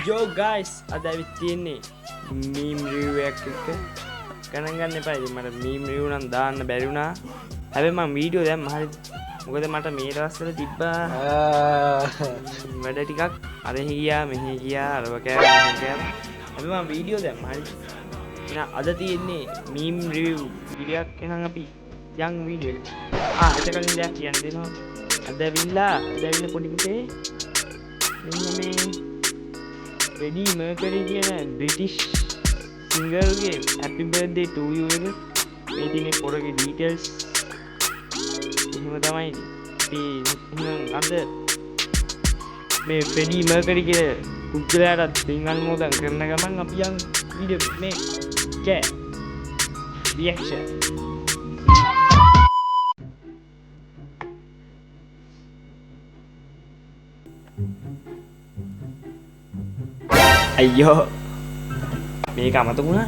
Yo guys, ada ini meme review එකක් ගණන් ගන්න එපා. ඉතින් මට meme review නම් දාන්න බැරි වුණා. හැබැයි මම වීඩියෝ දැම්ම හරිය. මොකද මට මේ දවස්වල තිබ්බා වැඩ ටිකක් අර ගියා මෙහෙ ගියා අරව කෑවා මෙහෙ කෑවා. හැබැයි මම වීඩියෝ දැම්ම හරිය. එහෙනම් අද තියෙන්නේ meme review වීඩියෝ එකක්. එහෙනම් අපි යන් වීඩියෝ එක. ඒක කලින් දෙයක් කියන්න දෙනවා. අද ඇවිල්ලා පොඩි පුතේ මෙන්න මේ Freddie Mercury කියන British singer ගේ happy birthday to you එක මේ තියෙන පොරගේ details එහෙම තමයි අපි අද මේ Freddie Mercury කියන පුද්ගලයාට සිංහල මොදන් කරන ගමන් අපි යන් වීඩියෝ මේ කෑ reaction අයියෝ මේක අමතක වුණා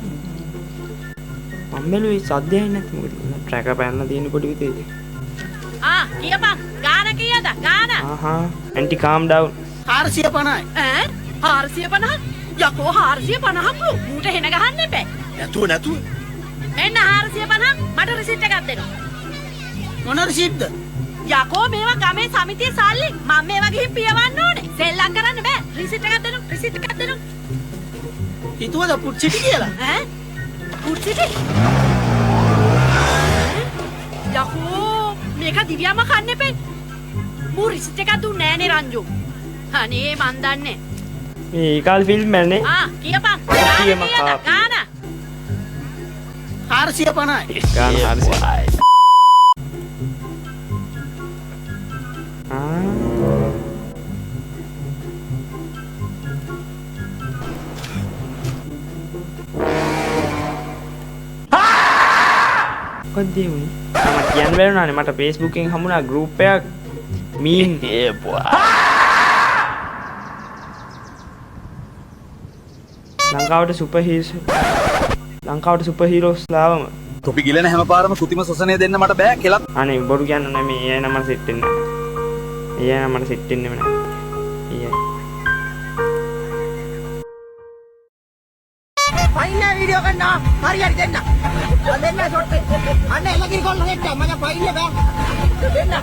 මම බැලුවේ සද්දයක් නැති මොකද ට්‍රැකර් පැනලා තියෙන පොඩි විතේ කියපන් ගාන කීයද ගාන ඇන්ටි කාම් ඩවුන් 450යි 450 යකෝ 450 මූට හෙන ගහන්න එපා නැතුව මෙන්න 450 මට රිසිට් එකක් දෙන්න මොන රිසිට්ද යකෝ මේවා ගමේ සමිතියේ සල්ලි මම මේවා ගිහින් පියවන්න ඕනේ සෙල්ලම් කරන්න බෑ රිසිට් එකක් දෙන්න හිතුවද පුට්සිටි කියලා පුට්සිටි යකෝ මේක දිව්‍යම කන්න එපේ මූ රිසිට් එකක් දුන්නේ නෑනේ රංජු අනේ මන් දන්නේ මේ කාල් ෆිල්ම් එකනේ කියපන් ගාන 450යි ගාන 450යි මොකක්ද මේ මම කියන්න බැරුණානේ මට Facebook එකෙන් හමුණා group එකක් meme ලංකාවට සුපර් හීරෝස් ලාවම තොපි ගිලන හැම පාරම කෘතිම සොසනය දෙන්න මට බෑ කෙලක් අනේ බොරු කියන්න නෑ මේ ඒ නම සෙට් වෙන්න ඒ නම මට සෙට් වෙන්නෙම නෑ පයින්න වීඩියෝ කරනවා හරි දෙන්න දෙන්න ෂොට් අන්න එළකිරි කොල්ල හෙට්ට මම පයින්න බෑ දෙන්න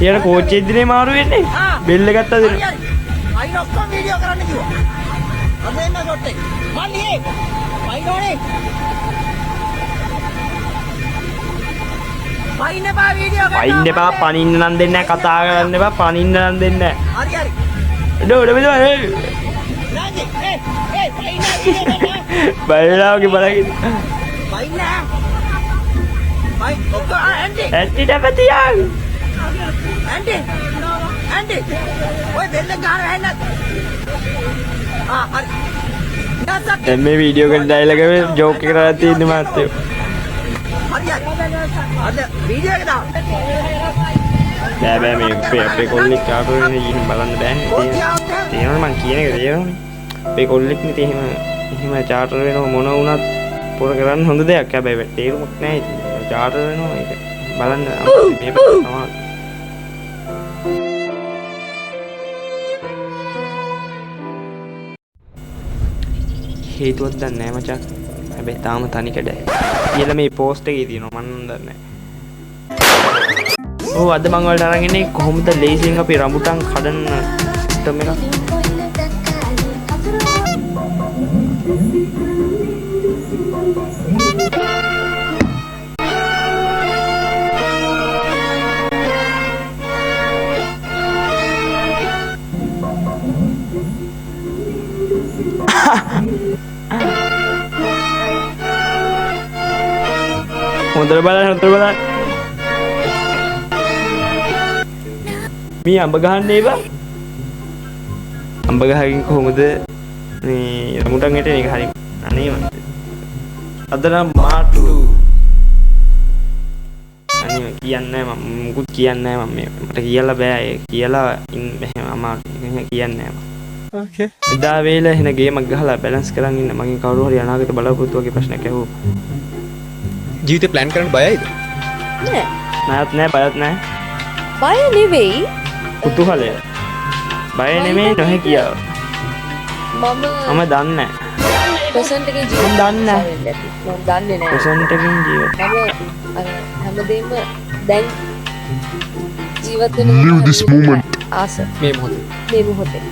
ඊයර කෝච් එද්දිනේ මාරු වෙන්නේ බෙල්ල ගත්තද අයින ඔක්කොම වීඩියෝ කරන්න කිව්වා අන්න දෙන්න ෂොට් එක මල්ලි පයින්නෝනේ පයින්න බා වීඩියෝ කරන්න පයින්න එපා පනින්න නම් දෙන්නේ නැහැ කතා කරන්න එපා පනින්න නම් දෙන්නේ හරි නැහැ ඩෝ ඩෝ රාජි පයින්න වීඩියෝ කරන්න බයලාවගේ බලකින් පයින්න පයි ඔක්කොම ඇන්ටි පැතියන් ඇන්ටි ඔය බෙල්ල ගහන හැන්න හරි දැන් මේ වීඩියෝ එක ඩයලොග් එක ජෝක් එක කරලා තියෙන්නේ මාත්‍යෝ හරි අද වීඩියෝ එක දාන්න බෑ මේ අපේ කොල්ලෙක් ආපහු එන්නේ ගිහින් බලන්න බෑනේ තේරෙනවද මං කියන එක තේරෙනවද අපේ කොල්ලෙක් නේ එහෙම චාටර් වෙනව මොන වුණත් පොර කරන්න හොඳ දෙයක් හැබැයි තේරුමක් නැහැ ඉතින් චාටර් වෙනවා ඒක බලන්න මේ පැත්තට තමයි හේතුවක් දන්නේ නැහැ මචං හැබැයි තාම තනි කඩයි කියලා මේ පෝස්ට් එකේ තියෙනවා මම දන්නේ නැහැ ඔව් අද මම වලට අරන් ඉන්නේ කොහොමද ලේසියෙන් අපි රඹුටන් කඩන සිස්ටම් එකක් හොඳට බලන්න මේ අඹ ගහන්නේ බා අඹ ගහකින් කොහොමද මේ රමුටන් හිටේ මේක හරි අනේ මන්ද අද නම් මාටු අනේ කියන්නේ මම මුකුත් කියන්නේ මම මට කියලා බෑ ඒ කියලා මෙහෙම අමාරු කියන්නේ මම ඕකේ එදා වේල එන ගේමක් ගහලා බැලන්ස් කරන් ඉන්න මගෙන් කවුරු හරි අනාගත බලාපොරොත්තු වගේ ප්‍රශ්නයක් ඇහුවා ජීවිතේ ප්ලෑන් කරන්න බයයිද නෑ බයත් නෑ බය නෙවෙයි කුතුහලය බය නෙමෙයි නොහැකියාව මම දන්නේ ප්‍රසන්ට් එකේ මම දන්නේ නැහැ. මම දන්නේ නැහැ. ප්‍රසන්ට් එකකින් ජීවත් මම අර හැමදේම දැන් ජීවත් වෙන ආස මේ මොහොතේ මේ මොහොතේ.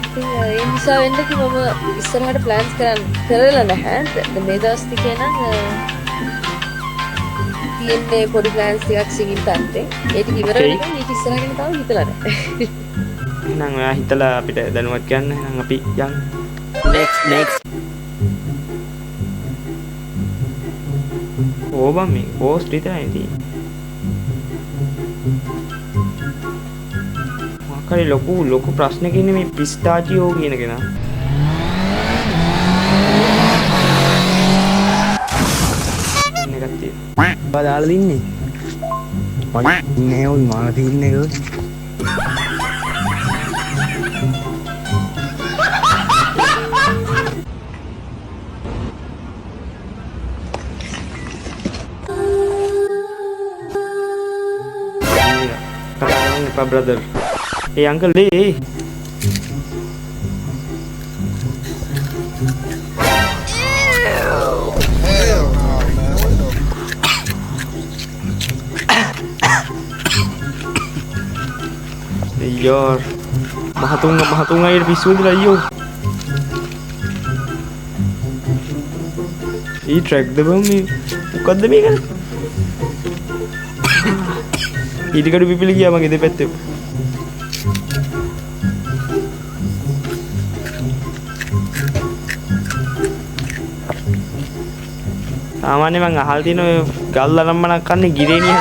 ඉතින් ඒ නිසා වෙන්න කි මම ඉස්සරහට ප්ලෑන්ස් කරලා නැහැ. දැන් මේ දවස් ටිකේ නම් තියෙන්නේ පොඩි ප්ලෑන්ස් ටිකක් සිංින් පැත්තේ. ඒක ඉවර වෙනකන් ඊට ඉස්සරහ ගැන තාම හිතලා නැහැ. එහෙනම් ඔයා හිතලා අපිට දැනුවත් කියන්න. එහෙනම් අපි යන් next ඕබම් මේ පෝස්ට් විතරයි තියෙන්නේ. මොකක්ද ලොකු ප්‍රශ්නයක් ඉන්නේ මේ පිස්තාචියෝ කියන කෙනා. මේකත් තියෙනවා. බදාලා දින්නේ. නෑ ඔය මාන තින්නේ කො. Pak brother. Uncle Lee. Yor. Mahatung air bisu dulu ayo. Ini track deh bang nih. Bukan demi kan? ඊටකට පිපිලි ගියා මගේ දෙපැත්තේ. සාමාන්‍යයෙන් මං අහලා තියෙන ඔය ගල් අරම්මනක් කන්නේ ගිරේනිය.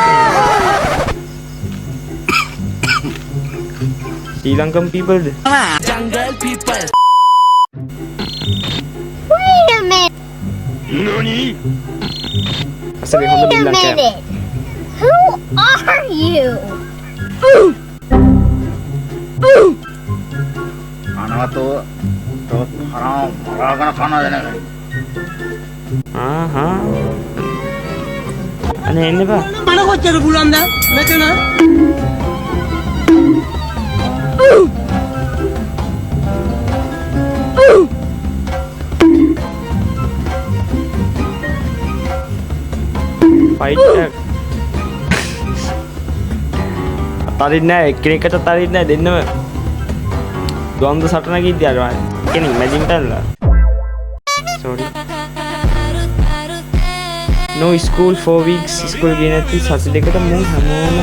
Sri Lankan people. Jungle people. Wait a minute. Nani? අසගේ හොඳ බිල්ලක් කෑ. Who are you? අනවතෝ තොත් හරාම මරාගෙන කනද නැගනි. ආහා. අනේ එන්න බා. මල කොච්චර පුළුවන්ද මෙතන? ෆයිට් තරින්නේ නැහැ එක්කෙනෙක්ට තරින්නේ නැහැ දෙන්නම ද්වන්ද සටනකින්දී අර කෙනෙක් මැදින් පැනලා sorry no school for weeks school ගියේ නැති සති දෙකට මම හැමෝම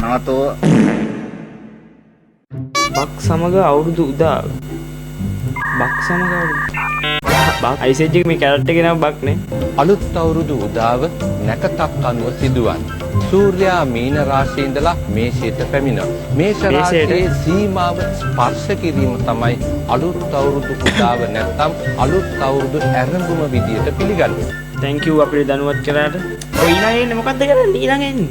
අනවතෝ බක් සමග අවුරුදු උදාව බක් සමග අවුරුදු බක් අයිසෙජ් එක මේ කැරක්ටර් එකේ නම බක් නේ අලුත් අවුරුදු උදාව නැකතක් අනුව සිදුවන්නේ. සූර්යයා මීන රාශියේ ඉඳලා මේෂයට පැමිණ. මේෂ රාශියේ සීමාව ස්පර්ශ කිරීම තමයි අලුත් අවුරුදු උදාව නැත්නම් අලුත් අවුරුදු ආරම්භම විදියට පිළිගන්නේ. thank you අපිට දැනුවත් කරාට. ඔය ඊළඟ එන්නේ මොකද්ද කරන්නේ ඊළඟ එන්න.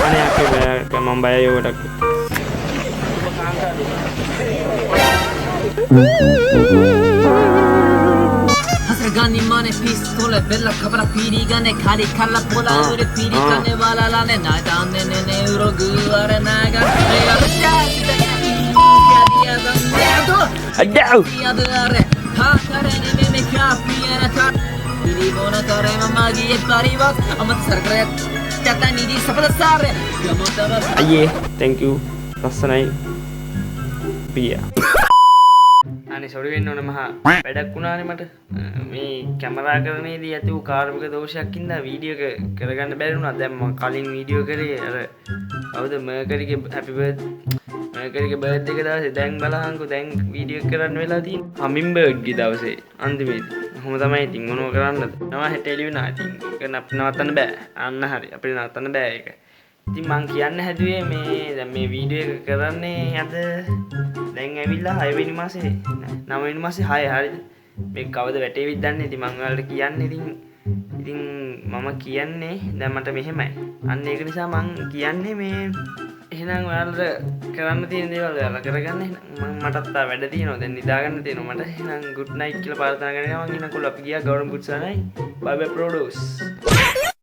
අනේ අපේ මම බයයි ඔකට. Hasragani mane pistole bella kabra piri gane kari kalla pola ure piri kane wala lane na danne ne ne urogu are naga ya අඩෝ yadare ha kare ne me kapiera ta piri bona kare mamagiye parivat amat sargrayat chata nidi sapala sare gamotava අයියේ thank you ලස්සනයි පියා අනේ sorry වෙන්න ඕන මහා වැඩක් වුණානේ මට මේ කැමරා කරන්නේදී ඇති වූ කාර්මික දෝෂයක් ඉඳලා වීඩියෝ එක කරගන්න බැරි වුණා දැන් මම කලින් වීඩියෝ කරේ අර කවුද මර්කරිගේ හැපි මර්කරිගේ බර්ත්ඩේ එක දවසේ දැන් බලහන්කෝ දැන් වීඩියෝ එක කරන්න වෙලා තියෙන්නේ හමින්බර්ඩ්ගේ දවසේ අන්තිමේදී කොහොම තමයි ඉතින් මොනව කරන්නද නම හෙටෙලි වුණා ඉතින් ඒක නවත්තන්න බෑ අන්න හරි අපිට නවත්තන්න බෑ ඒක ඉතින් මං කියන්න හැදුවේ මේ දැන් මේ වීඩියෝ එක කරන්නේ අද දැන් ඇවිල්ලා 6 වෙනි මාසේ 9 වෙනි මාසේ 6 හරිද මේක කවද වැටේවිද දන්නේ ඉතින් මං ඔයාලට කියන්නේ ඉතින් මම කියන්නේ දැන් මට මෙහෙමයි අන්න ඒක නිසා මං කියන්නේ මේ එහෙනම් ඔයාලට කරන්න තියෙන දේවල් ඔයාලා කරගන්න. මම මටත් තා වැඩ තියෙනවා. දැන් නිදාගන්න තියෙනවා මට. එහෙනම් good night කියලා ප්‍රාර්ථනා කරනවා. මම එනකොට අපි ගියා ගෞරම් බුත්සනයි. bye bye produce.